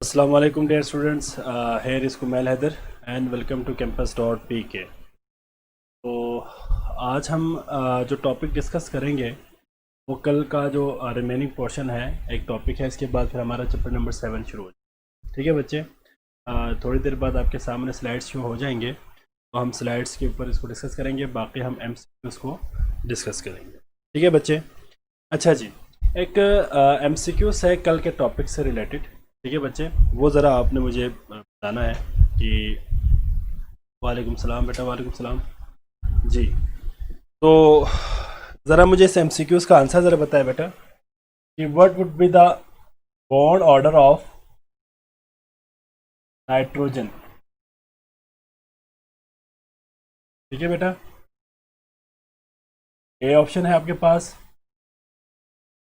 Assalamu alaikum dear students, here is Kumail Haider and welcome to campus.pk। तो आज हम जो टॉपिक डिस्कस करेंगे वो कल का जो रिमेनिंग पोर्शन है, एक टॉपिक है। इसके बाद फिर हमारा चैप्टर नंबर 7 शुरू हो जाए। ठीक है बच्चे, थोड़ी देर बाद आपके सामने स्लाइड्स शो हो जाएंगे, तो हम स्लाइड्स के ऊपर इसको डिस्कस करेंगे, बाकी हम MCQs को डिस्कस करेंगे। ठीक है बच्चे। अच्छा जी, एक MCQs है कल के टॉपिक से रिलेटेड। ठीक है बच्चे, वो ज़रा आपने मुझे बताना है कि वालेकुम सलाम बेटा, वालेकुम सलाम जी। तो ज़रा मुझे इस MCQs का आंसर ज़रा बताए बेटा कि what would be the bond order of nitrogen. ठीक है बेटा, ए ऑप्शन है आपके पास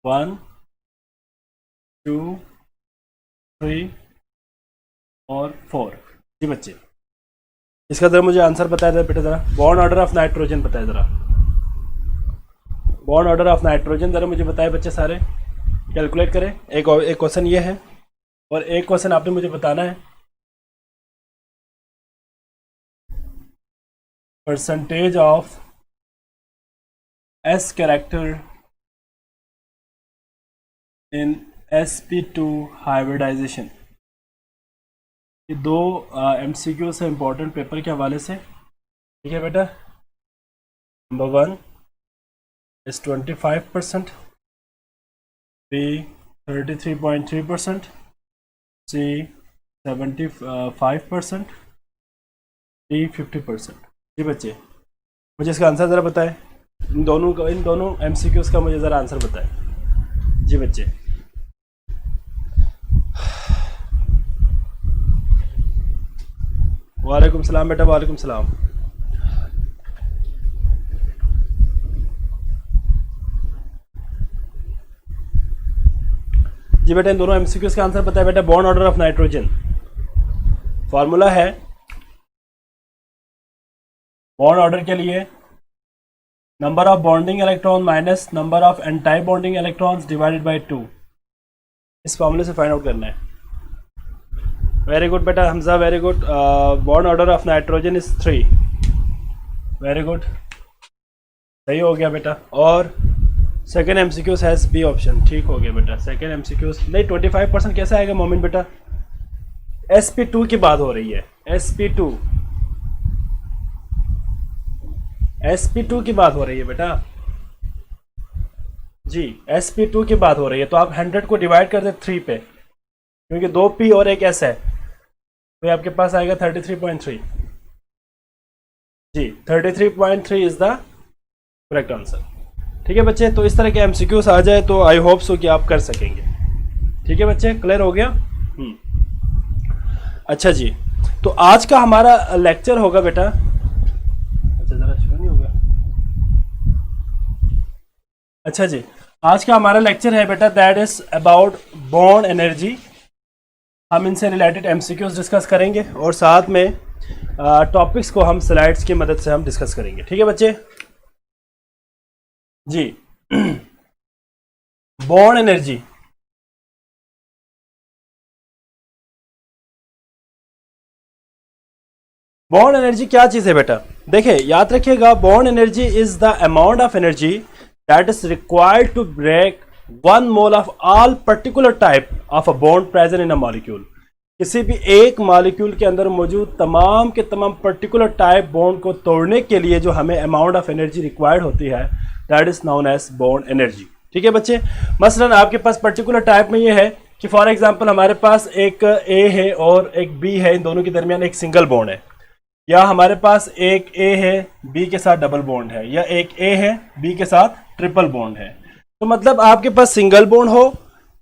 1 2 3 और 4। जी बच्चे, इसका ज़रा मुझे आंसर बताया था बेटा। ज़रा बॉन्ड ऑर्डर ऑफ नाइट्रोजन बताए, ज़रा बॉन्ड ऑर्डर ऑफ नाइट्रोजन ज़रा मुझे बताए बच्चे, सारे कैलकुलेट करें। एक क्वेश्चन ये है और एक क्वेश्चन आपने मुझे बताना है percentage of S character in sp2 hybridisation. ये दो MCQ से इम्पोर्टेंट पेपर के हवाले से। ठीक है बेटा, number 1 is 25%, B 33.3%, C 75%, D 50%। जी बच्चे, मुझे इसका आंसर ज़रा बताएं। इन दोनों MCQs का मुझे ज़रा आंसर बताएं। जी बच्चे, वालेकुम सलाम बेटा, वालेकुम सलाम। जी बेटा, इन दोनों MCQs का आंसर पता है बेटा। Bond order of nitrogen formula है बॉन्ड ऑर्डर के लिए number of bonding electron minus number of anti bonding electrons divided by 2। इस फॉर्मूले से फाइंड आउट करना है। वेरी गुड बेटा Hamza, very good. Bond order of nitrogen is 3। Very good, सही हो गया बेटा। और second MCQs has B option. ठीक हो गया बेटा। सेकेंड MCQs नहीं, 25% कैसे आएगा मोमिन बेटा? sp2 की बात हो रही है, sp2 की बात हो रही है बेटा जी, sp2 की बात हो रही है। तो आप 100 को डिवाइड कर दे 3 पे, क्योंकि 2 p और एक s है, तो आपके पास आएगा 33.3। जी, 33.3 इज द करेक्ट आंसर। ठीक है बच्चे, तो इस तरह के MCQs आ जाए तो आई होप सो कि आप कर सकेंगे। ठीक है बच्चे, क्लियर हो गया? अच्छा जी, तो आज का हमारा लेक्चर होगा बेटा। अच्छा, जरा शुरू नहीं होगा। अच्छा जी, आज का हमारा लेक्चर है बेटा, that is about bond energy. हम इनसे रिलेटेड MCQs डिस्कस करेंगे और साथ में टॉपिक्स को हम स्लाइड्स की मदद से हम डिस्कस करेंगे। ठीक है बच्चे जी। बॉन्ड एनर्जी, बॉन्ड एनर्जी क्या चीज है बेटा? देखिए, याद रखिएगा, bond energy is the amount of energy that is required to break 1 mole of all particular type of a bond present in a molecule. किसी भी एक मॉलिक्यूल के अंदर मौजूद तमाम के तमाम पर्टिकुलर टाइप बॉन्ड को तोड़ने के लिए जो हमें अमाउंट ऑफ एनर्जी रिक्वायर्ड होती है, that is known as bond energy. ठीक है बच्चे, मसलन आपके पास पर्टिकुलर टाइप में ये है कि फॉर एग्जांपल हमारे पास एक A है और एक B है, इन दोनों के दरमियान एक सिंगल बॉन्ड है, या हमारे पास एक A है B के साथ डबल बॉन्ड है, या एक A है B के साथ ट्रिपल बॉन्ड है। तो मतलब आपके पास सिंगल बॉन्ड हो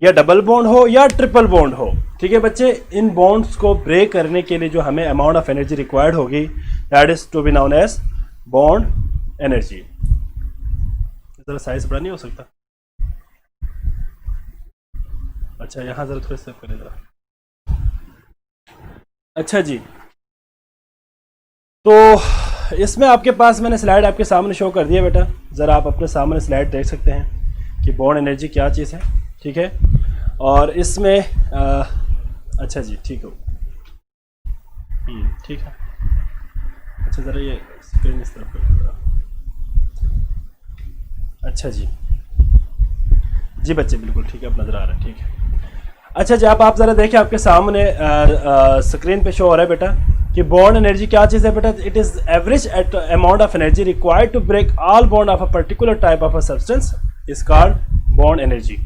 या डबल बॉन्ड हो या ट्रिपल बॉन्ड हो, ठीक है बच्चे, इन बॉन्ड्स को ब्रेक करने के लिए जो हमें अमाउंट ऑफ एनर्जी रिक्वायर्ड होगी, that is to be known as bond energy. जरा साइज बड़ा नहीं हो सकता? अच्छा, यहां जरा थोड़ा सेव करें जरा। अच्छा जी, तो इसमें आपके पास मैंने स्लाइड आपके सामने शो कर दिया बेटा, ज़रा आप अपने सामने स्लाइड देख सकते हैं कि बॉन्ड एनर्जी क्या चीज़ है। ठीक है, और इसमें अच्छा जी, ठीक हो। ठीक है। अच्छा ज़रा ये स्क्रीन इस तरफ कर दो। अच्छा जी, जी बच्चे बिल्कुल ठीक है, अब नज़र आ रहा है, ठीक है। अच्छा जी, आप ज़रा देखें, आपके सामने स्क्रीन पे शो हो रहा है बेटा कि बॉन्ड एनर्जी क्या चीज़ है बेटा। It is average amount of energy required to break all bond of a particular type of a substance is called bond energy.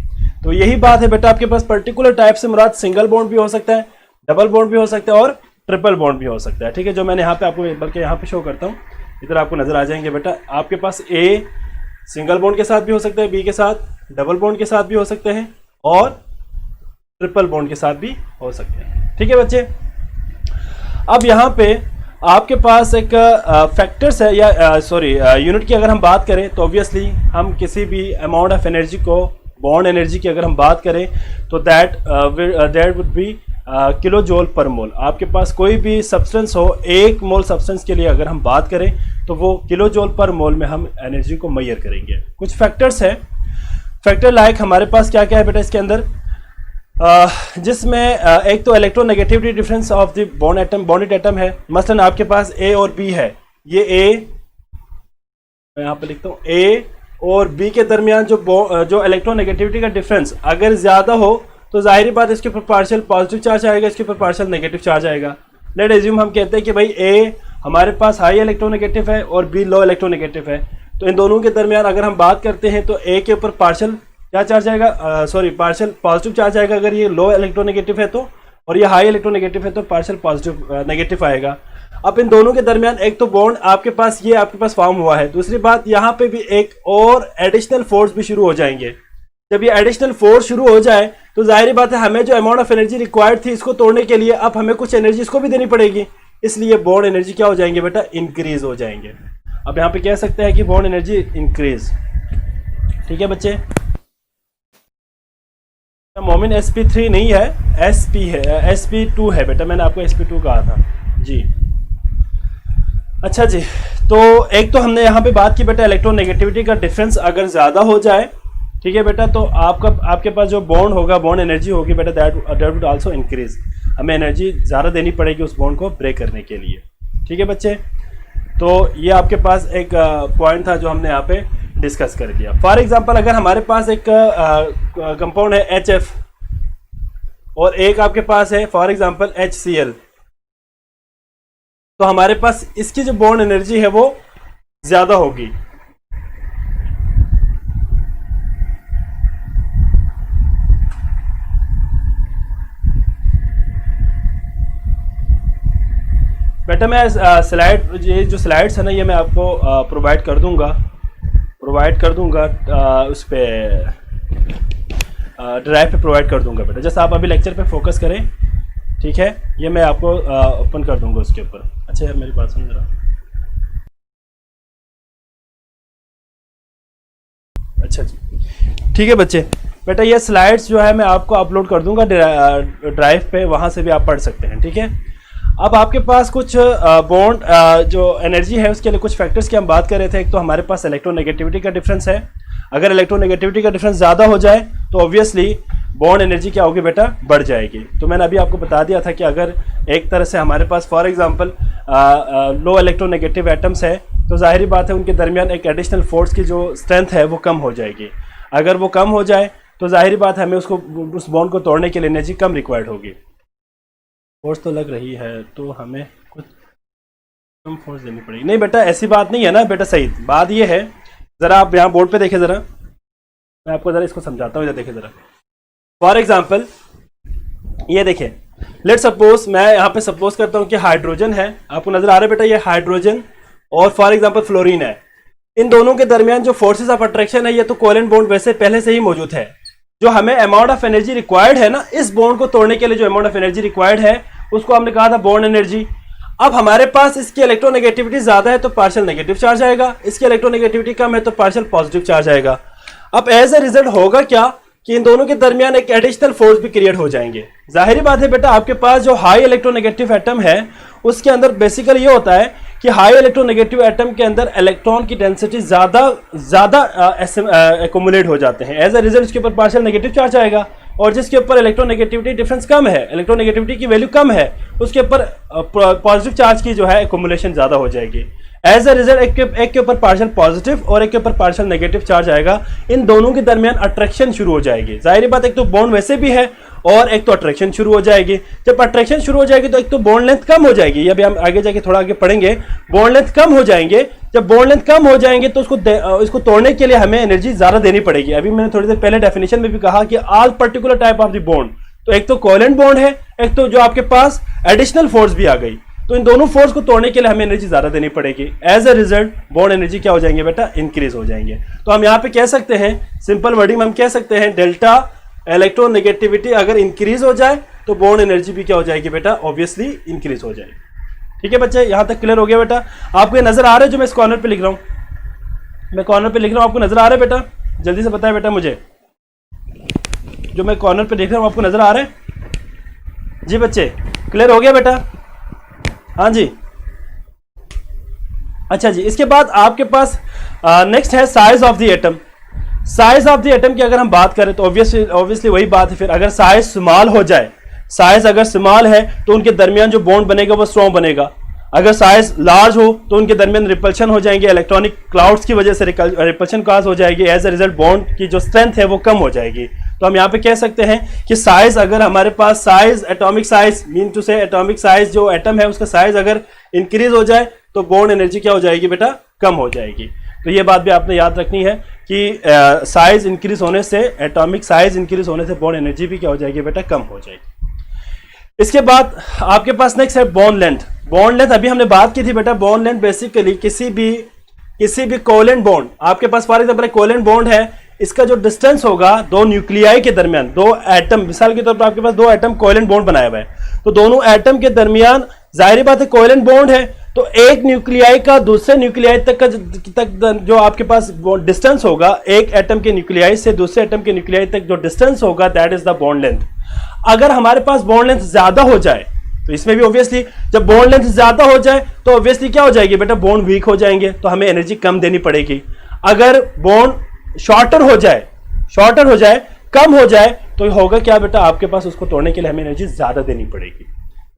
तो यही बात है बेटा, आपके पास पर्टिकुलर टाइप से मुराद सिंगल बॉन्ड भी हो सकता है, डबल बॉन्ड भी हो सकता है और ट्रिपल बॉन्ड भी हो सकता है, ठीक है। जो मैंने यहाँ पे आपको बल्कि यहाँ पे शो करता हूँ, इधर आपको नजर आ जाएंगे बेटा। आपके पास ए सिंगल बॉन्ड के साथ भी हो सकता है, बी के साथ डबल बॉन्ड के साथ भी हो सकते हैं और ट्रिपल बॉन्ड के साथ भी हो सकते हैं, ठीक है बच्चे। अब यहाँ पे आपके पास एक फैक्टर्स है या सॉरी यूनिट की अगर हम बात करें तो ऑब्वियसली हम किसी भी अमाउंट ऑफ एनर्जी को, बॉन्ड एनर्जी की अगर हम बात करें तो that would be kilo joule per mole. आपके पास कोई भी सब्सटेंस हो, एक मोल सब्सटेंस के लिए अगर हम बात करें तो वो किलो जूल पर मोल में हम एनर्जी को मेजर करेंगे। कुछ फैक्टर्स है, फैक्टर लाइक हमारे पास क्या क्या है बेटा इसके अंदर, जिसमें एक तो electronegativity difference of the bond atom, bonded atom है। मसलन आपके पास ए और बी है, ये ए, मैं यहाँ पे लिखता हूँ, ए और बी के दरमियान जो इलेक्ट्रोनेगेटिविटी का डिफरेंस अगर ज्यादा हो तो जाहिर बात इसके ऊपर पार्शियल पॉजिटिव चार्ज आएगा, इसके ऊपर पार्शियल नेगेटिव चार्ज आएगा। लेट एज्यूम हम कहते हैं कि भाई ए हमारे पास हाई इलेक्ट्रोनेगेटिव है और बी लो इलेक्ट्रोनेगेटिव है, तो इन दोनों के दरमियान अगर हम बात करते हैं तो ए के ऊपर पार्शियल क्या चार्ज आएगा, सॉरी पार्शियल पॉजिटिव चार्ज आएगा अगर ये लो इलेक्ट्रोनेगेटिव है तो, और ये हाई इलेक्ट्रोनेगेटिव है तो पार्शियल पॉजिटिव नेगेटिव आएगा। अब इन दोनों के दरमियान एक तो बॉन्ड आपके पास ये आपके पास फॉर्म हुआ है, दूसरी बात यहाँ पे भी एक और एडिशनल फोर्स भी शुरू हो जाएंगे। जब ये एडिशनल फोर्स शुरू हो जाए तो जाहिर बात है हमें जो अमाउंट ऑफ एनर्जी रिक्वायर्ड थी इसको तोड़ने के लिए अब हमें कुछ एनर्जी इसको भी देनी पड़ेगी, इसलिए बॉन्ड एनर्जी क्या हो जाएंगे बेटा, इंक्रीज हो जाएंगे। अब यहाँ पे कह सकते हैं कि बॉन्ड एनर्जी इंक्रीज, ठीक है बच्चे। मोमिन sp3 नहीं है, sp है, sp2 है बेटा, मैंने आपको sp2 कहा था जी। अच्छा जी, तो एक तो हमने यहाँ पे बात की बेटा इलेक्ट्रोनेगेटिविटी का डिफरेंस अगर ज़्यादा हो जाए, ठीक है बेटा, तो आपके पास जो बॉन्ड होगा, बॉन्ड एनर्जी होगी बेटा, दैट वुड आल्सो इंक्रीज। हमें एनर्जी ज़्यादा देनी पड़ेगी उस बॉन्ड को ब्रेक करने के लिए, ठीक है बच्चे। तो ये आपके पास एक पॉइंट था जो हमने यहाँ पे डिस्कस कर दिया। फॉर एग्जांपल अगर हमारे पास एक कंपाउंड है HF और एक आपके पास है फॉर एग्जांपल HCl, तो हमारे पास इसकी जो बॉन्ड एनर्जी है वो ज्यादा होगी। बेटा मैं स्लाइड, ये जो स्लाइड्स है ना ये मैं आपको प्रोवाइड कर दूंगा उस पर ड्राइव पे प्रोवाइड कर दूंगा बेटा, जैसे आप अभी लेक्चर पे फोकस करें, ठीक है। ये मैं आपको ओपन कर दूंगा उसके ऊपर। अच्छा यार मेरी बात सुन जरा, अच्छा जी ठीक है बच्चे। बेटा ये स्लाइड्स जो है मैं आपको अपलोड कर दूंगा ड्राइव पे, वहां से भी आप पढ़ सकते हैं, ठीक है। अब आपके पास कुछ बॉन्ड जो एनर्जी है उसके लिए कुछ फैक्टर्स की हम बात कर रहे थे। एक तो हमारे पास इलेक्ट्रोनेगेटिविटी का डिफरेंस है, अगर इलेक्ट्रोनेगेटिविटी का डिफरेंस ज़्यादा हो जाए तो ऑब्वियसली बॉन्ड एनर्जी क्या होगी बेटा, बढ़ जाएगी। तो मैंने अभी आपको बता दिया था कि अगर एक तरह से हमारे पास for example low electronegative atoms है तो जाहिर बात है उनके दरमियान एक एडिशनल फोर्स की जो स्ट्रेंथ है वो कम हो जाएगी। अगर वो कम हो जाए तो जाहिर बात है हमें उस बॉन्ड को तोड़ने के लिए एनर्जी कम रिक्वायर्ड होगी। फोर्स तो लग रही है तो हमें कुछ कम फोर्स देनी पड़ेगी। नहीं बेटा ऐसी बात नहीं है ना बेटा, सही बात ये है, ज़रा आप यहाँ बोर्ड पे देखें, ज़रा मैं आपको ज़रा इसको समझाता हूँ, इधर देखें ज़रा। फॉर एग्जांपल ये देखें, लेट सपोज मैं यहाँ पे सपोज करता हूँ कि हाइड्रोजन है, आपको नजर आ रहा है बेटा ये हाइड्रोजन और फॉर एग्जांपल फ्लोरीन है। इन दोनों के दरमियान जो फोर्सेस ऑफ अट्रैक्शन है ये तो कोवेलेंट बॉन्ड वैसे पहले से ही मौजूद है। जो हमें अमाउंट ऑफ एनर्जी रिक्वायर्ड है ना इस बॉन्ड को तोड़ने के लिए, जो अमाउंट ऑफ एनर्जी रिक्वायर्ड है उसको हमने कहा था बॉन्ड एनर्जी। अब हमारे पास इसकी इलेक्ट्रोनेगेटिविटी ज्यादा है तो पार्शियल नेगेटिव चार्ज आएगा, इसकी इलेक्ट्रोनेगेटिविटी कम है तो पार्शियल पॉजिटिव चार्ज आएगा। अब एज ए रिजल्ट होगा क्या कि इन दोनों के दरमियान एक एडिशनल फोर्स भी क्रिएट हो जाएंगे। जाहिर बात है बेटा आपके पास जो हाई इलेक्ट्रोनेगेटिव एटम है उसके अंदर बेसिकली ये होता है कि हाई इलेक्ट्रोनेगेटिव एटम के अंदर इलेक्ट्रॉन की डेंसिटी ज्यादा एक्युमुलेट हो जाते हैं। एज ए रिजल्ट इसके ऊपर पार्शियल नेगेटिव चार्ज आएगा, और जिसके ऊपर इलेक्ट्रोनेगेटिविटी डिफरेंस कम है, इलेक्ट्रोनेगेटिविटी की वैल्यू कम है, उसके ऊपर पॉजिटिव चार्ज की जो है एक्युमुलेशन ज्यादा हो जाएगी। एज अ रिजल्ट एक के ऊपर पार्शियल पॉजिटिव और एक के ऊपर पार्शियल नेगेटिव चार्ज आएगा। इन दोनों के दरमियान अट्रैक्शन शुरू हो जाएगी। जाहिर बात, एक तो बॉन्ड वैसे भी है और एक तो अट्रैक्शन शुरू हो जाएगी। जब अट्रैक्शन शुरू हो जाएगी तो एक तो बॉन्ड लेंथ कम हो जाएगी, ये भी हम आगे जाके थोड़ा आगे पढ़ेंगे। बॉन्ड लेंथ कम हो जाएंगे, जब बॉन्ड लेंथ कम हो जाएंगे तो इसको तोड़ने के लिए हमें एनर्जी ज्यादा देनी पड़ेगी। अभी मैंने थोड़ी देर पहले डेफिनेशन में भी कहा कि all particular type of the bond, तो एक तो कोवेलेंट बॉन्ड है, एक तो जो आपके पास एडिशनल फोर्स भी आ गई, तो इन दोनों फोर्स को तोड़ने के लिए हमें एनर्जी ज्यादा देनी पड़ेगी। As a result bond energy क्या हो जाएंगे बेटा, इंक्रीज हो जाएंगे। तो हम यहाँ पे कह सकते हैं, सिंपल वर्डिंग में हम कह सकते हैं, डेल्टा इलेक्ट्रोनेगेटिविटी अगर इंक्रीज हो जाए तो बॉन्ड एनर्जी भी क्या हो जाएगी बेटा, ऑब्वियसली इंक्रीज हो जाएगी। ठीक है बच्चे, यहां तक क्लियर हो गया बेटा? आपको ये नजर आ रहा है जो मैं इस कॉर्नर पे लिख रहा हूं, मैं कॉर्नर पे लिख रहा हूं, आपको नजर आ रहा है बेटा? जल्दी से बताएं बेटा मुझे, जो मैं कॉर्नर पे लिख रहा हूं आपको नजर आ रहा है? जी बच्चे, क्लियर हो गया बेटा? हाँ जी, अच्छा जी। इसके बाद आपके पास नेक्स्ट है size of the atom. Size of the atom की अगर हम बात करें तो ऑब्वियसली वही बात है फिर, अगर साइज स्मॉल हो जाए, साइज अगर स्मॉल है तो उनके दरमियान जो बॉन्ड बनेगा वो स्ट्रॉन्ग बनेगा। अगर साइज लार्ज हो तो उनके दरमियान रिपल्शन हो जाएंगे, इलेक्ट्रॉनिक क्लाउड्स की वजह से रिपल्शन कॉज हो जाएगी। एज अ रिजल्ट बॉन्ड की जो स्ट्रेंथ है वो कम हो जाएगी। तो हम यहाँ पे कह सकते हैं कि साइज, अगर हमारे पास size, atomic size, mean to say atomic size जो एटम है उसका साइज अगर इंक्रीज हो जाए तो बॉन्ड एनर्जी क्या हो जाएगी बेटा, कम हो जाएगी। तो ये बात भी आपने याद रखनी है कि साइज इंक्रीज होने से, एटॉमिक साइज इंक्रीज होने से बॉन्ड एनर्जी भी क्या हो जाएगी बेटा, कम हो जाएगी। इसके बाद आपके पास नेक्स्ट है बॉन्ड लेंथ। बॉन्ड लेंथ अभी हमने बात की थी बेटा, बॉन्ड लेंथ बेसिकली किसी भी कोवेलेंट बॉन्ड, आपके पास फॉर एग्जांपल एक कोवेलेंट बॉन्ड है, इसका जो डिस्टेंस होगा दो न्यूक्लियाई के दरमियान, दो एटम, मिसाल के तौर पर आपके पास दो एटम कोवेलेंट बॉन्ड बनाया हुआ है, तो दोनों एटम के दरमियान जाहिर बात है कोवेलेंट बॉन्ड है, तो एक न्यूक्लियाई का दूसरे न्यूक्लियाई तक जो आपके पास डिस्टेंस होगा, एक एटम के न्यूक्लियाई से दूसरे एटम के न्यूक्लियाई तक जो डिस्टेंस होगा, that is the bond length. अगर हमारे पास बॉन्ड लेंथ ज्यादा हो जाए तो इसमें भी ऑब्वियसली जब बॉन्ड लेंथ ज्यादा हो जाए तो ऑब्वियसली क्या हो जाएगी बेटा, बॉन्ड वीक हो जाएंगे, तो हमें एनर्जी कम देनी पड़ेगी। अगर बॉन्ड शॉर्टर हो जाए, कम हो जाए, तो होगा क्या बेटा, आपके पास उसको तोड़ने के लिए हमें एनर्जी ज्यादा देनी पड़ेगी।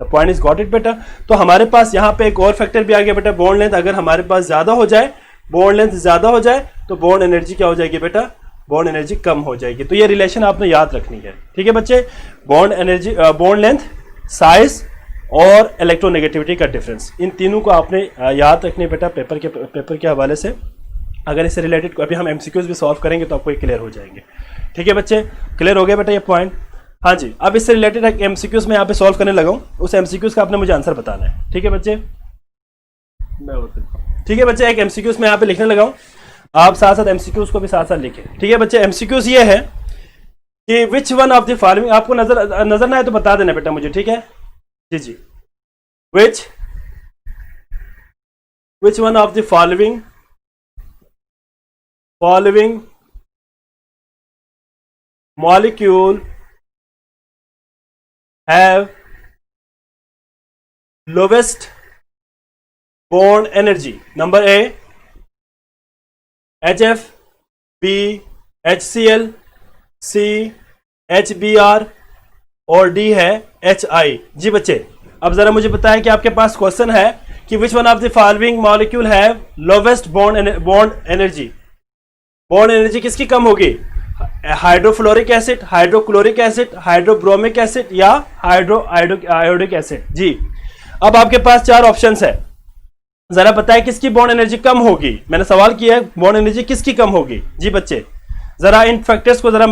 The point is got it बेटा? तो हमारे पास यहाँ पे एक और फैक्टर भी आ गया बेटा, बॉन्ड लेंथ अगर हमारे पास ज्यादा हो जाए, बॉन्ड लेंथ ज्यादा हो जाए तो बॉन्ड एनर्जी क्या हो जाएगी बेटा, बॉन्ड एनर्जी कम हो जाएगी। तो ये रिलेशन आपने याद रखनी है। ठीक है बच्चे, bond energy, bond length, size और इलेक्ट्रोनेगेटिविटी का डिफरेंस, इन तीनों को आपने याद रखनी है बेटा पेपर के हवाले से। अगर इससे रिलेटेड अभी हम एमसीक्यूज भी सॉल्व करेंगे तो आपको ये क्लियर हो जाएंगे। ठीक है बच्चे, क्लियर हो गया बेटा ये पॉइंट? हाँ जी। अब इससे रिलेटेड एक एमसीक्यूज में यहाँ पे सॉल्व करने लगा हूँ, उस एमसीक्यूज का आपने मुझे आंसर बताना है। ठीक है बच्चे, ठीक है बच्चे, एक एमसीक्यूज में यहाँ पे लिखने लगा हूँ, आप साथ साथ एमसीक्यूज को भी साथ साथ लिखें। ठीक है बच्चे, एमसीक्यूज ये है कि विच वन ऑफ द फॉलोइंग, आपको नजर ना आए तो बता देना बेटा मुझे, ठीक है जी जी। Which one of the following molecule have lowest bond energy? Number A HF, B HCl, C HBr और D है HI। जी बच्चे, अब जरा मुझे बताएं कि आपके पास क्वेश्चन है कि विच one of the following molecule have lowest bond energy. Bond energy किसकी कम होगी? Hydrofluoric acid, hydrochloric acid, hydrobromic acid या आयोडिक एसिड। जी, अब आपके पास चार ऑप्शंस है, जरा बताएं किसकी बॉन्ड एनर्जी कम होगी। मैंने सवाल किया है बॉन्ड एनर्जी किसकी कम होगी। जी बच्चे, जरा इन फैक्टर्स को जरा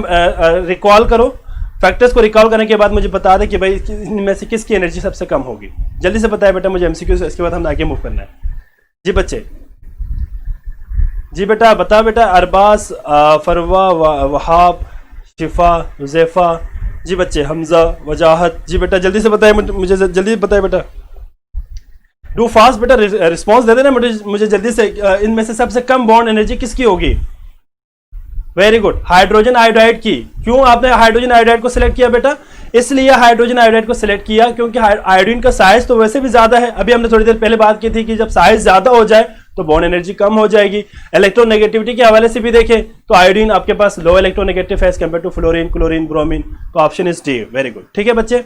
रिकॉल करो, फैक्टर्स को रिकॉल करने के बाद मुझे बता दें कि भाई इनमें से किसकी एनर्जी सबसे कम होगी। जल्दी से बताएं बेटा मुझे एमसीक्यू, इसके बाद हम आगे मूव करना है। जी बच्चे, जी बेटा बता बेटा, अरबास, फरवा, वहाब, शिफा, हुज़ैफा। जी बच्चे, हमजा, वजाहत। जी बेटा जल्दी से बताएं मुझे, जल्दी बताएं बेटा, डू फास्ट बेटा, रिस्पॉन्स दे देना मुझे जल्दी से। इनमें से सबसे कम बॉन्ड एनर्जी किसकी होगी? वेरी गुड, हाइड्रोजन आयोडाइड की। क्यों आपने हाइड्रोजन आयोडाइड को सिलेक्ट किया बेटा? इसलिए हाइड्रोजन आयोडाइड को सिलेक्ट किया क्योंकि आयोडीन का साइज तो वैसे भी ज्यादा है। अभी हमने थोड़ी देर पहले बात की थी कि जब साइज ज्यादा हो जाए तो बॉन्ड एनर्जी कम हो जाएगी। इलेक्ट्रोनेगेटिविटी के हवाले से भी देखें तो आयोडीन आपके पास लो इलेक्ट्रोनेगेटिव है as compare to fluorine, chlorine, bromine, तो option is D. Very good, ठीक है बच्चे।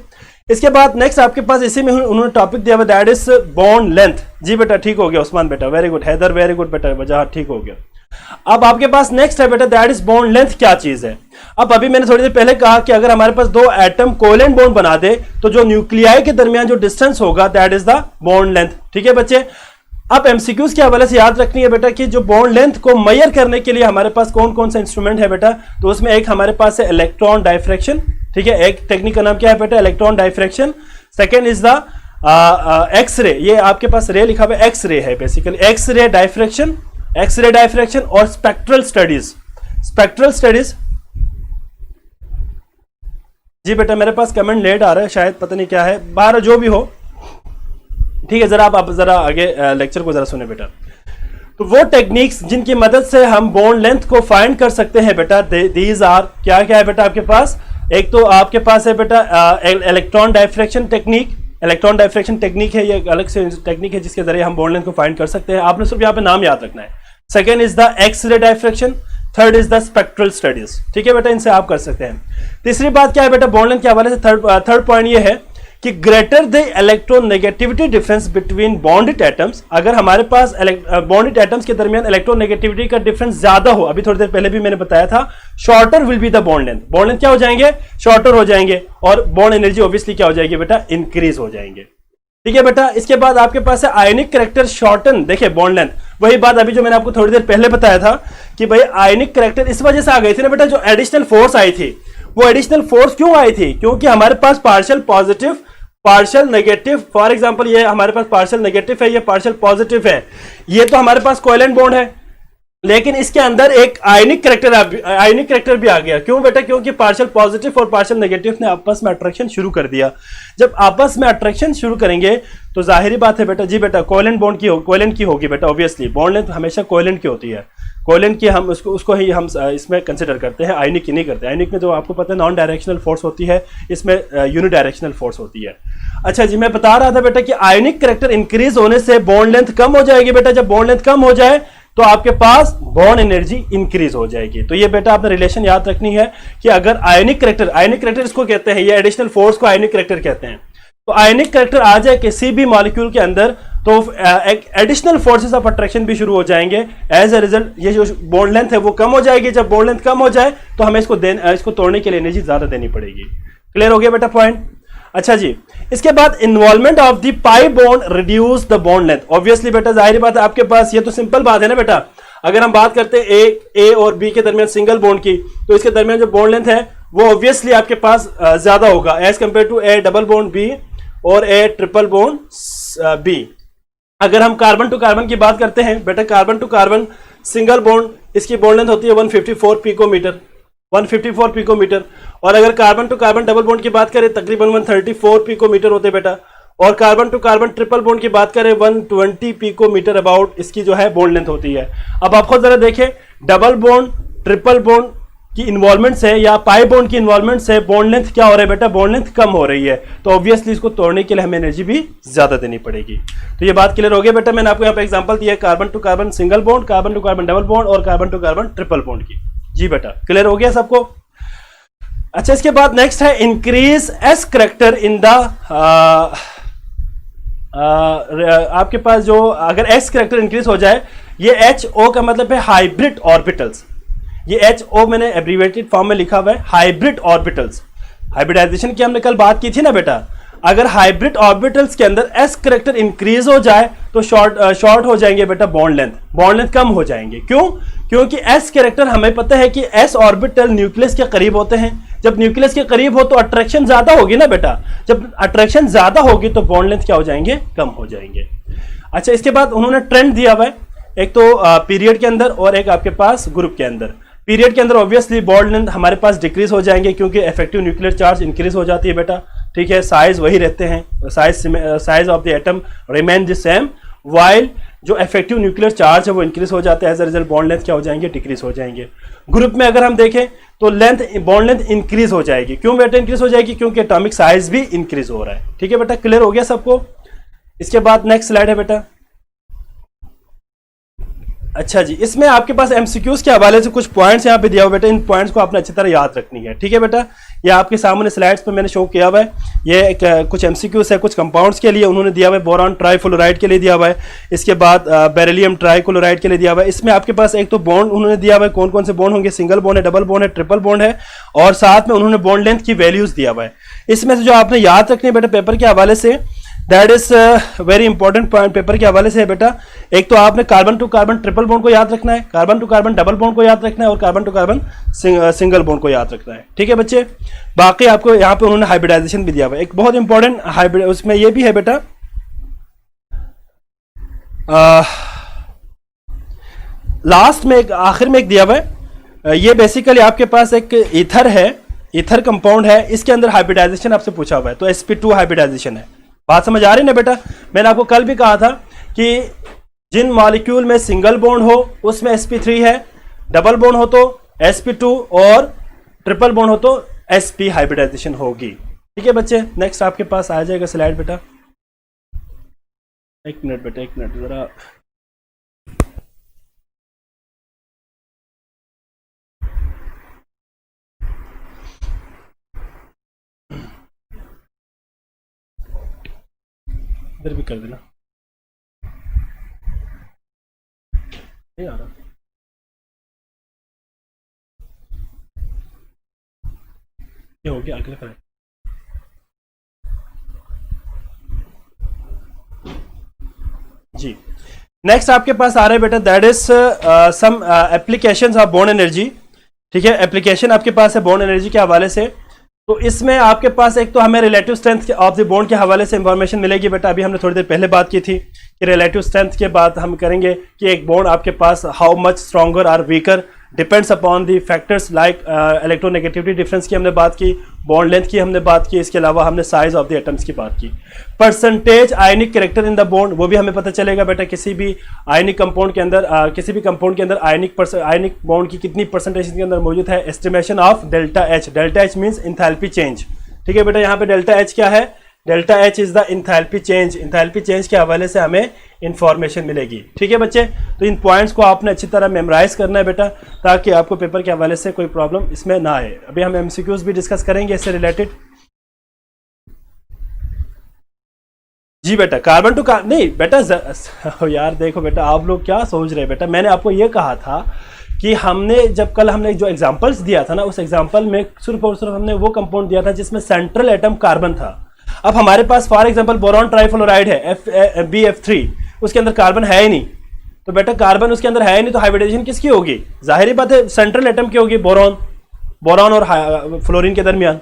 इसके बाद नेक्स्ट आपके पास इसी में उन्होंने टॉपिक दिया हुआ दैट इज बॉन्ड लेंथ। जी बेटा ठीक हो गया उस्मान बेटा, very good. Haider very good बेटा, वजह ठीक हो गया। अब आपके पास नेक्स्ट है बेटा दैट इज बॉन्ड लेंथ, क्या चीज है। अब अभी मैंने थोड़ी देर पहले कहा कि अगर हमारे पास दो एटम कोवेलेंट बॉन्ड बना दे तो जो न्यूक्लियाई के दरमियान जो डिस्टेंस होगा that is the bond length, ठीक है बच्चे। अब एमसीक्यूज के हवाले से याद रखनी है बेटा कि जो बॉन्ड लेंथ को मेजर करने के लिए हमारे पास कौन कौन सा इंस्ट्रूमेंट है बेटा, तो उसमें एक हमारे पास है इलेक्ट्रॉन डायफ्रैक्शन, ठीक है। एक टेक्निक का नाम क्या है बेटा, electron diffraction. Second is the X-ray, ये आपके पास रे लिखा हुआ है, एक्सरे है basically, X-ray diffraction, X-ray diffraction और स्पेक्ट्रल स्टडीज। स्पेक्ट्रल स्टडीज जी बेटा मेरे पास कमेंट लेट आ रहा है शायद, पता नहीं क्या है, बाहर जो भी हो, ठीक है। जरा आप जरा आगे लेक्चर को जरा सुने बेटा। तो वो टेक्निक्स जिनकी मदद से हम बॉन्ड लेंथ को फाइंड कर सकते हैं बेटा, दीज आर, क्या क्या है बेटा आपके पास। एक तो आपके पास है बेटा electron diffraction technique. Electron diffraction technique है, ये अलग से टेक्निक है जिसके जरिए हम बॉन्ड लेंथ को फाइंड कर सकते हैं। आपने सिर्फ यहाँ पे नाम याद रखना है। Second is the X-ray diffraction, third is the spectral studies, ठीक है बेटा, इनसे आप कर सकते हैं। तीसरी बात क्या है बेटा बॉन्ड लेंथ के हवाले से, थर्ड पॉइंट ये है कि greater the electronegativity difference between bonded atoms. अगर हमारे पास बॉन्डेड एटम्स के दरमियान इलेक्ट्रोनेगेटिविटी का डिफरेंस ज्यादा हो, अभी थोड़ी देर पहले भी मैंने बताया था, shorter will be the bond length. Bond length क्या हो जाएंगे, शॉर्टर हो जाएंगे, और बॉन्ड एनर्जी ऑब्वियसली क्या हो जाएगी बेटा, इंक्रीज हो जाएंगे, ठीक है बेटा। इसके बाद आपके पास है आयनिक कैरेक्टर शॉर्टन, देखिए बॉन्ड लेंथ, वही बात अभी जो मैंने आपको थोड़ी देर पहले बताया था कि भाई आयनिक कैरेक्टर इस वजह से आ गई थी ना बेटा, जो एडिशनल फोर्स आई थी, वो एडिशनल फोर्स क्यों आई थी, क्योंकि हमारे पास partial positive, partial negative, for example ये हमारे पास पार्शियल नेगेटिव है, ये पार्शियल पॉजिटिव है, ये तो हमारे पास कोवेलेंट बॉन्ड है, लेकिन इसके अंदर एक आयनिक कैरेक्टर भी आ गया। क्यों बेटा, क्योंकि पार्शियल पॉजिटिव और पार्शियल नेगेटिव ने आपस में अट्रैक्शन शुरू कर दिया। जब आपस में अट्रैक्शन शुरू करेंगे तो जाहिर बात है बेटा, जी बेटा कोवेलेंट बॉन्ड की कोवेलेंट की होगी बेटा, ऑब्वियसली बॉन्ड लेंथ हमेशा कोवेलेंट की होती है। कोवेलेंट की हम उसको ही हम इसमें कंसिडर करते हैं, आयनिक की नहीं करते। आयनिक में जो आपको पता है नॉन डायरेक्शनल फोर्स होती है, इसमें यूनिडायरेक्शनल फोर्स होती है। अच्छा जी, मैं बता रहा था बेटा कि आयनिक कैरेक्टर इंक्रीज होने से बॉन्ड लेंथ कम हो जाएगी बेटा। जब बॉन्ड लेंथ कम हो जाए तो आपके पास बॉन्ड एनर्जी इंक्रीज हो जाएगी। तो ये बेटा आपने रिलेशन याद रखनी है कि अगर आयनिक कैरेक्टर इसको कहते हैं, ये एडिशनल फोर्स को आयनिक कैरेक्टर कहते हैं। तो आयनिक कैरेक्टर आ जाए किसी भी मॉलिक्यूल के अंदर तो एक एडिशनल फोर्सेस ऑफ अट्रैक्शन भी शुरू हो जाएंगे। एज ए रिजल्ट ये जो बॉन्ड लेंथ है वो कम हो जाएगी। जब बॉन्ड लेंथ कम हो जाए तो हमें इसको तोड़ने के लिए एनर्जी ज्यादा देनी पड़ेगी। क्लियर हो गया बेटा पॉइंट। अच्छा जी, इसके बाद involvement of the pi bond reduce the bond length. Obviously बेटा जाहिर बात है आपके पास, ये तो सिंपल बात है ना बेटा। अगर हम बात करते हैं ए और बी के दरमियान सिंगल बॉन्ड की, तो इसके दरमियान जो बॉन्ड लेंथ है वो ऑब्वियसली आपके पास ज्यादा होगा as compare to a double bond B और ए ट्रिपल बॉन्ड बी। अगर हम कार्बन टू कार्बन की बात करते हैं बेटा, carbon to carbon single bond, इसकी बॉन्ड लेंथ होती है 154 पिकोमीटर, 154 पिकोमीटर। और अगर carbon to carbon double bond की बात करें तकरीबन 134 पिकोमीटर होते बेटा। और carbon to carbon triple bond की बात करें 120 पिकोमीटर अबाउट इसकी जो है बॉन्ड लेंथ होती है। अब आप खुद जरा देखें, डबल बॉन्ड ट्रिपल बॉन्ड की इन्वॉल्वमेंट से या पाई बॉन्ड की इन्वॉल्वमेंट से बॉन्ड लेंथ क्या हो रहा है बेटा, बॉन्ड लेंथ कम हो रही है। तो ऑब्वियसली इसको तोड़ने के लिए हमें एनर्जी भी ज्यादा देनी पड़ेगी। तो ये बात क्लियर हो गया बेटा। मैंने आपको यहाँ पे एग्जांपल दिया है carbon to carbon single bond, carbon to carbon double bond और carbon to carbon triple bond की। जी बेटा क्लियर हो गया सबको। अच्छा, इसके बाद नेक्स्ट है increase S character in the आपके पास जो अगर एस कैरेक्टर इंक्रीज हो जाए, ये एच ओ का मतलब है हाइब्रिड ऑर्बिटल्स। ये एच ओ मैंने एब्रीवेटेड फॉर्म में लिखा हुआ है, हाइब्रिड ऑर्बिटल्स। हाइब्रिडाइजेशन की हमने कल बात की थी ना बेटा। अगर हाइब्रिड ऑर्बिटल्स के अंदर एस कैरेक्टर इंक्रीज हो जाए तो शॉर्ट हो जाएंगे बेटा बॉन्ड लेंथ कम हो जाएंगे। क्यों? क्योंकि एस कैरेक्टर हमें पता है कि एस ऑर्बिटल न्यूक्लियस के करीब होते हैं। जब न्यूक्लियस के करीब हो तो अट्रैक्शन ज्यादा होगी ना बेटा। जब अट्रैक्शन ज्यादा होगी तो बॉन्ड लेंथ क्या हो जाएंगे, कम हो जाएंगे। अच्छा, इसके बाद उन्होंने ट्रेंड दिया हुआ है, एक तो पीरियड के अंदर और एक आपके पास ग्रुप के अंदर। पीरियड के अंदर ऑब्वियसली बॉन्ड लेंथ हमारे पास डिक्रीज हो जाएंगे क्योंकि इफेक्टिव न्यूक्लियर चार्ज इंक्रीज हो जाती है बेटा। ठीक है, साइज वही रहते हैं, size of the atom remain the same, while जो इफेक्टिव न्यूक्लियर चार्ज है वो इंक्रीज हो जाता है। As a result bond length क्या हो जाएंगे, डिक्रीज हो जाएंगे। ग्रुप में अगर हम देखें तो बॉन्ड लेंथ इंक्रीज हो जाएगी। क्यों बेटा इंक्रीज हो जाएगी? क्योंकि एटॉमिक साइज भी इंक्रीज हो रहा है। ठीक है बेटा, क्लियर हो गया सबको। इसके बाद नेक्स्ट स्लाइड है बेटा। अच्छा जी, इसमें आपके पास एमसीक्यूज के हवाले से कुछ पॉइंट्स यहाँ पे दिया हुआ बेटा, इन पॉइंट्स को आपने अच्छी तरह याद रखनी है, ठीक है बेटा। ये आपके सामने स्लाइड्स पे मैंने शो किया हुआ है। ये कुछ एमसीक्यूज है, कुछ कंपाउंड्स के लिए उन्होंने दिया हुआ है, बोरॉन ट्राइफ्लोराइड के लिए दिया हुआ है, इसके बाद बेरिलियम ट्राइक्लोराइड के लिए दिया हुआ है। इसमें आपके पास एक तो बॉन्ड उन्होंने दिया हुआ है, कौन कौन से बॉन्ड होंगे, सिंगल बॉन्ड है, डबल बॉन्ड है, ट्रिपल बॉन्ड है, और साथ में उन्होंने बॉन्ड लेंथ की वैल्यूज दिया हुआ है। इसमें से जो आपने याद रखनी है बेटा पेपर के हवाले से, that is very important point paper के हवाले से है बेटा। एक तो आपने carbon to carbon triple bond को याद रखना है, carbon to carbon double bond को याद रखना है, और carbon to carbon single bond को याद रखना है, ठीक है बच्चे। बाकी आपको यहाँ पे उन्होंने हाइब्रिडाइजेशन भी दिया हुआ है, एक बहुत इंपॉर्टेंट हाइब्रिड, उसमें ये भी है बेटा लास्ट में एक आखिर में एक दिया हुआ है। ये बेसिकली आपके पास एक ईथर है, ईथर कंपाउंड है, इसके अंदर हाइब्रिडाइजेशन आपसे पूछा हुआ है, तो sp2 हाइब्रिडाइजेशन है। बात समझ आ रही ना बेटा। मैंने आपको कल भी कहा था कि जिन मॉलिक्यूल में सिंगल बॉन्ड हो उसमें sp3 है, डबल बॉन्ड हो तो sp2, और ट्रिपल बॉन्ड हो तो sp हाइब्रिडाइजेशन होगी, ठीक है बच्चे। नेक्स्ट आपके पास आ जाएगा स्लाइड बेटा, एक मिनट बेटा, एक मिनट जरा, इधर भी कर देना, नहीं आ रहा। ये हो गया, अगला करें। जी नेक्स्ट आपके पास आ रहा है बेटा, that is some applications of bond energy, ठीक है। एप्लीकेशन आपके पास है बॉन्ड एनर्जी के हवाले से। तो इसमें आपके पास एक तो हमें relative strength of the bond के हवाले से इंफॉर्मेशन मिलेगी बेटा। अभी हमने थोड़ी देर पहले बात की थी कि रिलेटिव स्ट्रेंथ के बाद हम करेंगे कि एक बॉन्ड आपके पास हाउ मच स्ट्रॉन्गर और weaker depends upon the factors like electronegativity difference की हमने बात की, बॉन्ड लेंथ की हमने बात की, इसके अलावा हमने साइज ऑफ द एटम्स की बात की। Percentage ionic character in the bond, वो भी हमें पता चलेगा बेटा, किसी भी आयनिक कंपाउंड के अंदर किसी भी कंपाउंड के अंदर आयनिक बॉन्ड की कितनी परसेंटेज के अंदर मौजूद है। Estimation of delta H, delta H means enthalpy change, ठीक है बेटा। यहाँ पे डेल्टा एच क्या है, delta H is the enthalpy change, enthalpy change के हवाले से हमें इंफॉर्मेशन मिलेगी, ठीक है बच्चे। तो इन पॉइंट्स को आपने अच्छी तरह मेमोराइज करना है बेटा, ताकि आपको पेपर के हवाले से कोई प्रॉब्लम इसमें ना आए। अभी हम एमसीक्यूज भी डिस्कस करेंगे इससे रिलेटेड। जी बेटा, कार्बन टू कार्बन नहीं बेटा, यार देखो बेटा, आप लोग क्या सोच रहे हैं बेटा। मैंने आपको ये कहा था कि हमने जब कल हमने जो एग्जांपल्स दिया था ना, उस एग्जांपल में सिर्फ और सिर्फ हमने वो कंपाउंड दिया था जिसमें सेंट्रल एटम कार्बन था। अब हमारे पास फॉर एग्जांपल बोरॉन ट्राइफ्लोराइड है, BF3, उसके अंदर कार्बन है ही नहीं, तो बेटा कार्बन उसके अंदर है ही नहीं, तो हाइब्रिडाइजेशन किसकी होगी? जाहिर बात है सेंट्रल एटम की होगी, बोरॉन और फ्लोरीन के दरमियान।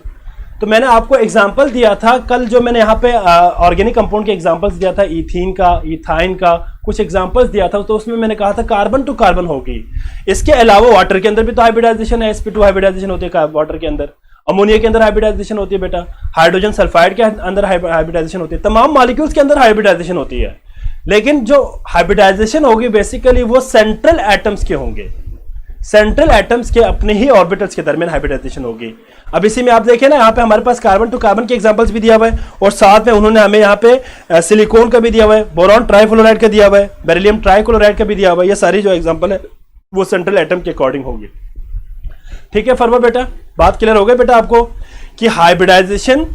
तो मैंने आपको एग्जांपल दिया था कल, जो मैंने यहाँ पे ऑर्गेनिक कंपाउंड के एग्जांपल्स दिया था, इथीन का, इथाइन का, कुछ एग्जांपल्स दिया था, तो उसमें मैंने कहा था कार्बन टू कार्बन होगी। इसके अलावा वाटर के अंदर भी तो हाइब्रिडाइजेशन है, sp2 हाइब्रिडाइजेशन होती है वाटर के अंदर, अमोनिया के अंदर हाइब्रिडाइजेशन होती है बेटा, हाइड्रोजन सल्फाइड के अंदर हाइब्रिडाइजेशन होती है, तमाम मॉलिक्यूल्स के अंदर हाइब्रिडाइजेशन होती है। लेकिन जो हाइब्रिडाइजेशन होगी बेसिकली वो सेंट्रल एटम्स के होंगे, सेंट्रल एटम्स के अपने ही ऑर्बिटल्स के दरमियान हाइब्रिडाइजेशन होगी। अब इसी में आप देखें ना, यहाँ पे हमारे पास कार्बन टू कार्बन के एग्जांपल्स भी दिया हुआ है, और साथ में उन्होंने हमें यहाँ पे सिलिकॉन का भी दिया हुआ है, बोरॉन ट्राइफ्लोराइड का दिया हुआ है, बेरिलियम ट्राइक्लोराइड का भी दिया हुआ है। ये सारी जो एग्जांपल है वो सेंट्रल एटम के अकॉर्डिंग होगी, ठीक है फरवा बेटा। बात क्लियर हो गई बेटा आपको कि हाइब्रिडाइजेशन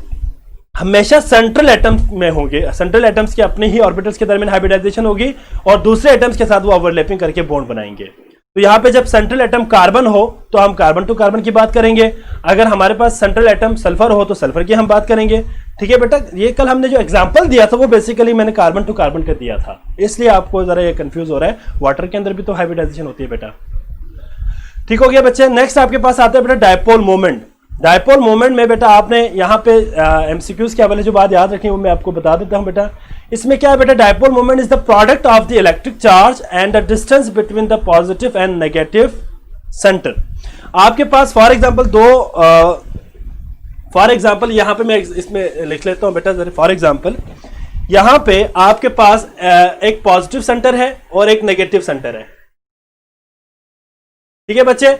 हमेशा सेंट्रल एटम्स में होंगे, सेंट्रल एटम्स के अपने ही ऑर्बिटल्स के दरमियान हाइब्रिडाइजेशन होगी, और दूसरे एटम्स के साथ वो ओवरलैपिंग करके बॉन्ड बनाएंगे। तो यहाँ पे जब सेंट्रल एटम कार्बन हो तो हम कार्बन टू कार्बन की बात करेंगे, अगर हमारे पास सेंट्रल एटम सल्फर हो तो सल्फर की हम बात करेंगे, ठीक है बेटा। ये कल हमने जो एग्जांपल दिया था वो बेसिकली मैंने कार्बन टू कार्बन का दिया था, इसलिए आपको जरा ये कंफ्यूज हो रहा है। वाटर के अंदर भी तो हाइब्रिडाइजेशन होती है बेटा, ठीक हो गया बच्चे। नेक्स्ट आपके पास आता है बेटा डायपोल मोमेंट। डायपोल मोमेंट में बेटा आपने यहाँ पे एमसीक्यूज के हवाले जो बात याद रखनी है वो मैं आपको बता देता हूँ बेटा। इसमें क्या है बेटा, dipole moment is the product of the electric charge and the distance between the positive and negative centre. आपके पास फॉर एग्जांपल यहाँ पे मैं इसमें लिख लेता हूँ बेटा जरा। फॉर एग्जांपल यहाँ पे आपके पास एक पॉजिटिव सेंटर है और एक नेगेटिव सेंटर है, ठीक है बच्चे।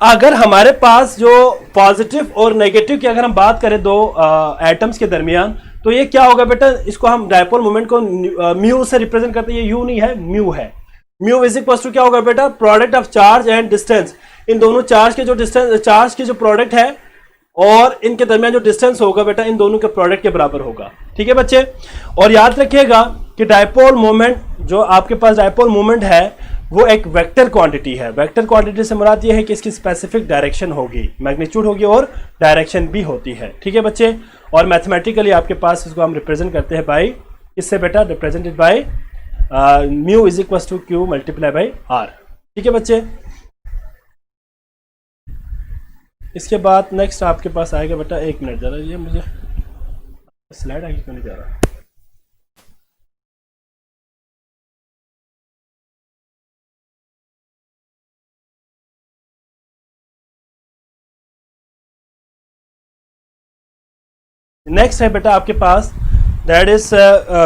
अगर हमारे पास जो पॉजिटिव और नेगेटिव की अगर हम बात करें दो एटम्स के दरमियान, तो ये क्या होगा बेटा, इसको हम डायपोल मोमेंट को म्यू से रिप्रेजेंट करते हैं। ये यू नहीं है, म्यू है। म्यू इज इक्वल टू क्या होगा बेटा, product of charge and distance, इन दोनों चार्ज के जो डिस्टेंस, चार्ज की जो प्रोडक्ट है और इनके दरमियान जो डिस्टेंस होगा बेटा, इन दोनों के प्रोडक्ट के बराबर होगा। ठीक है बच्चे, और याद रखिएगा कि डायपोल मोमेंट, जो आपके पास डायपोल मोमेंट है वो एक वेक्टर क्वांटिटी है। वेक्टर क्वांटिटी से मुराद ये है कि इसकी स्पेसिफिक डायरेक्शन होगी, मैग्नीट्यूड होगी और डायरेक्शन भी होती है। ठीक है बच्चे, और मैथमेटिकली आपके पास इसको हम रिप्रेजेंट करते हैं बाई, इससे बेटा represented by mu is equal to Q multiply by R. ठीक है बच्चे, इसके बाद नेक्स्ट आपके पास आएगा बेटा, एक मिनट जरा, ये मुझे स्लाइड आगे क्यों नहीं जा रहा। नेक्स्ट है बेटा आपके पास दैट इज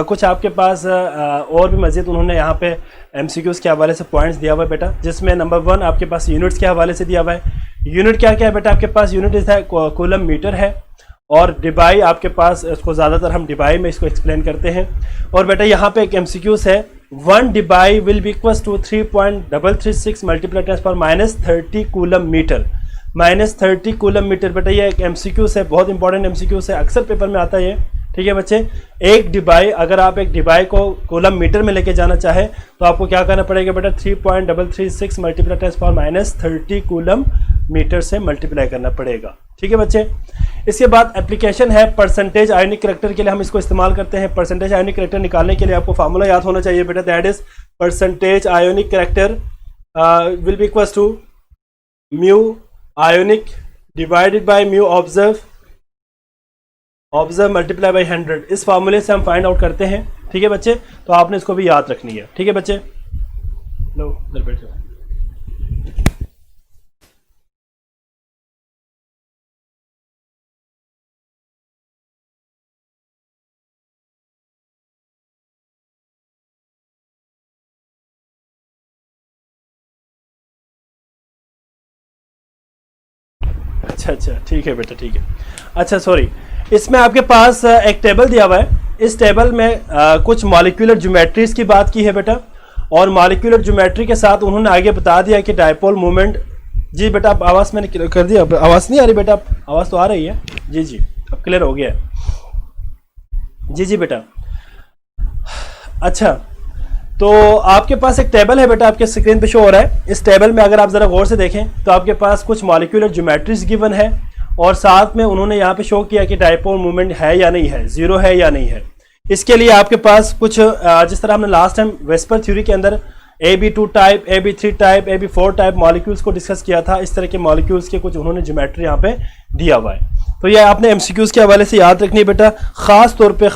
कुछ आपके पास और भी मजीद उन्होंने यहाँ पे एमसीक्यूज के हवाले से पॉइंट्स दिया हुआ है बेटा, जिसमें नंबर 1 आपके पास यूनिट्स के हवाले से दिया हुआ है। यूनिट क्या क्या है बेटा, आपके पास यूनिट है कूलम मीटर है, और डिबाई आपके पास, इसको ज़्यादातर हम डिबाई में इसको एक्सप्लेन करते हैं। और बेटा यहाँ पे एक एमसीक्यूज है, 1 debye will be equal to 3.336 multiply ten power -30 coulomb metre, -30 coulomb metre. बेटा ये एक एमसीक्यूज है, बहुत इंपॉर्टेंट एमसीक्यूज है, अक्सर पेपर में आता है ये। ठीक है बच्चे, एक डिबाई, अगर आप एक डिबाई को कूलम मीटर में लेके जाना चाहे तो आपको क्या करना पड़ेगा बेटा, 3.336 multiply ten power -30 coulomb metre से मल्टीप्लाई करना पड़ेगा। ठीक है बच्चे, इसके बाद एप्लीकेशन है परसेंटेज आयोनिक करैक्टर के लिए हम इसको इस्तेमाल करते हैं। परसेंटेज आयोनिक करैक्टर निकालने के लिए आपको फार्मूला याद होना चाहिए बेटा, that is percentage ionic character will be equal to mu ionic divided by mu observe multiply by 100। इस फार्मूले से हम फाइंड आउट करते हैं। ठीक है बच्चे, तो आपने इसको भी याद रखनी है। ठीक है बच्चे, लो इधर बैठ जाओ। अच्छा ठीक है बेटा, ठीक है। अच्छा सॉरी, इसमें आपके पास एक टेबल दिया हुआ है। इस टेबल में कुछ मॉलिक्यूलर ज्योमेट्रीज की बात की है बेटा, और मॉलिक्यूलर ज्योमेट्री के साथ उन्होंने आगे बता दिया कि डायपोल मोमेंट। जी बेटा, आप आवाज़ मैंने कर दिया, आवाज़ नहीं आ रही बेटा? आवाज़ तो आ रही है। जी जी, अब क्लियर हो गया है। जी जी बेटा। अच्छा, तो आपके पास एक टेबल है बेटा, आपके स्क्रीन पे शो हो रहा है। इस टेबल में अगर आप ज़रा गौर से देखें तो आपके पास कुछ मॉलिक्यूलर ज्योमेट्रीज गिवन है, और साथ में उन्होंने यहाँ पे शो किया कि डायपोल मूवमेंट है या नहीं है, जीरो है या नहीं है। इसके लिए आपके पास कुछ जिस तरह हमने लास्ट टाइम वेस्पर थ्योरी के अंदर AB2 type, AB3 type, AB4 type molecules को डिस्कस किया था, इस तरह के मॉलिक्यूल्स के कुछ उन्होंने ज्योमेट्री यहाँ पे दिया हुआ है। तो ये आपने एमसीक्यूज के हवाले से याद रखनी है बेटा। खास तौर पे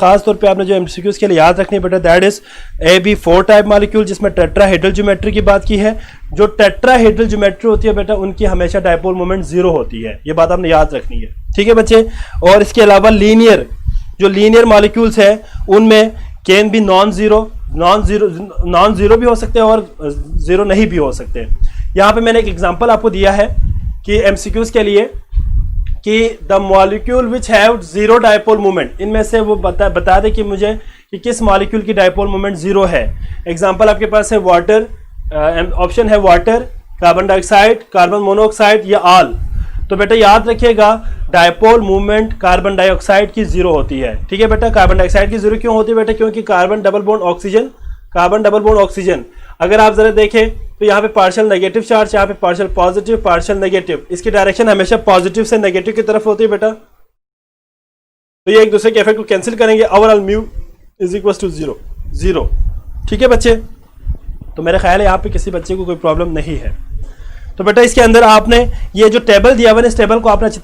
आपने जो एमसीक्यूज के लिए याद रखनी है बेटा, that is AB4 type molecule, जिसमें टेट्राहेड्रल ज्योमेट्री की बात की है। जो टेट्राहेड्रल ज्योमेट्री होती है बेटा, उनकी हमेशा डायपोल मोमेंट जीरो होती है, ये बात आपने याद रखनी है। ठीक है बच्चे, और इसके अलावा लीनियर मॉलिक्यूल्स है, उनमें कैन भी नॉन जीरो भी हो सकते हैं और जीरो नहीं भी हो सकते। यहाँ पे मैंने एक एग्जांपल आपको दिया है कि एमसीक्यूज के लिए कि the molecule which have zero dipole moment, इनमें से वो बता दे कि मुझे कि किस मॉलिक्यूल की डायपोल मोमेंट जीरो है। एग्जांपल आपके पास है वाटर, ऑप्शन है water, carbon dioxide, carbon monoxide या ऑल। तो बेटा याद रखिएगा, डायपोल मूवमेंट कार्बन डाइऑक्साइड की जीरो होती है। ठीक है बेटा, कार्बन डाइऑक्साइड की जीरो क्यों होती है बेटा? क्योंकि कार्बन डबल बॉन्ड ऑक्सीजन, अगर आप जरा देखें तो यहाँ पे पार्शियल नेगेटिव चार्ज, यहाँ पे पार्शियल पॉजिटिव, पार्शियल नेगेटिव, इसकी डायरेक्शन हमेशा पॉजिटिव से नेगेटिव की तरफ होती है बेटा। तो ये एक दूसरे के इफेक्ट को कैंसिल करेंगे, overall mu is equal to zero. ठीक है बच्चे, तो मेरा ख्याल है यहाँ पे किसी बच्चे को कोई प्रॉब्लम नहीं है। तो बेटा इसके अंदर आपने ये जो टेबल दिया हुआ है, इस टेबल को आपने अच्छी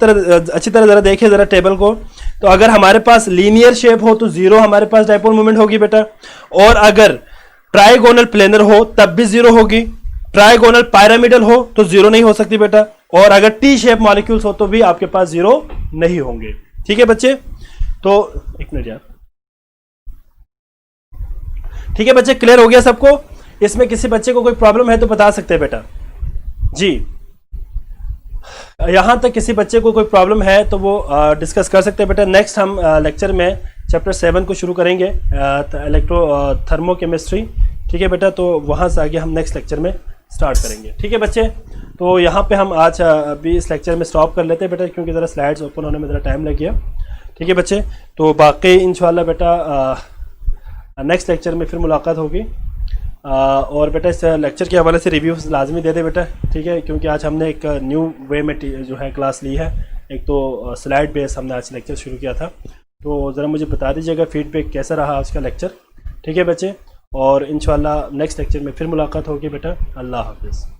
तरह जरा देखें जरा टेबल को। तो अगर हमारे पास लीनियर शेप हो तो जीरो हमारे पास डायपोल मोमेंट होगी बेटा, और अगर ट्राइगोनल प्लेनर हो तब भी जीरो होगी, ट्राइगोनल पिरामिडल हो तो जीरो नहीं हो सकती बेटा, और अगर टी शेप मॉलिक्यूल्स हो तो भी आपके पास जीरो नहीं होंगे। ठीक है बच्चे, तो एक मिनट यार। ठीक है बच्चे, क्लियर हो गया सबको? इसमें किसी बच्चे को कोई प्रॉब्लम है तो बता सकते हैं बेटा जी। यहां तक किसी बच्चे को कोई प्रॉब्लम है तो वो डिस्कस कर सकते हैं बेटा। नेक्स्ट हम लेक्चर में चैप्टर 7 को शुरू करेंगे, इलेक्ट्रो थर्मोकेमिस्ट्री। ठीक ठीक है बेटा, तो वहाँ से आगे हम नेक्स्ट लेक्चर में स्टार्ट करेंगे। ठीक है बच्चे, तो यहाँ पे हम आज अभी इस लेक्चर में स्टॉप कर लेते हैं बेटा, क्योंकि ज़रा स्लाइड्स ओपन होने में ज़रा टाइम लग गया। ठीक है बच्चे, तो बाकी इंशाल्लाह बेटा नेक्स्ट लेक्चर में फिर मुलाकात होगी। और बेटा इस लेक्चर के हवाले से रिव्यूज़ लाजमी दे दे बेटा, ठीक है, क्योंकि आज हमने एक न्यू वे में जो है क्लास ली है। एक तो स्लाइड बेस हमने आज लेक्चर शुरू किया था, तो ज़रा मुझे बता दीजिएगा फीडबैक कैसा रहा आज का लेक्चर। ठीक है बच्चे, और इंशाल्लाह नेक्स्ट लेक्चर में फिर मुलाकात होगी बेटा। अल्लाह हाफ़िज़।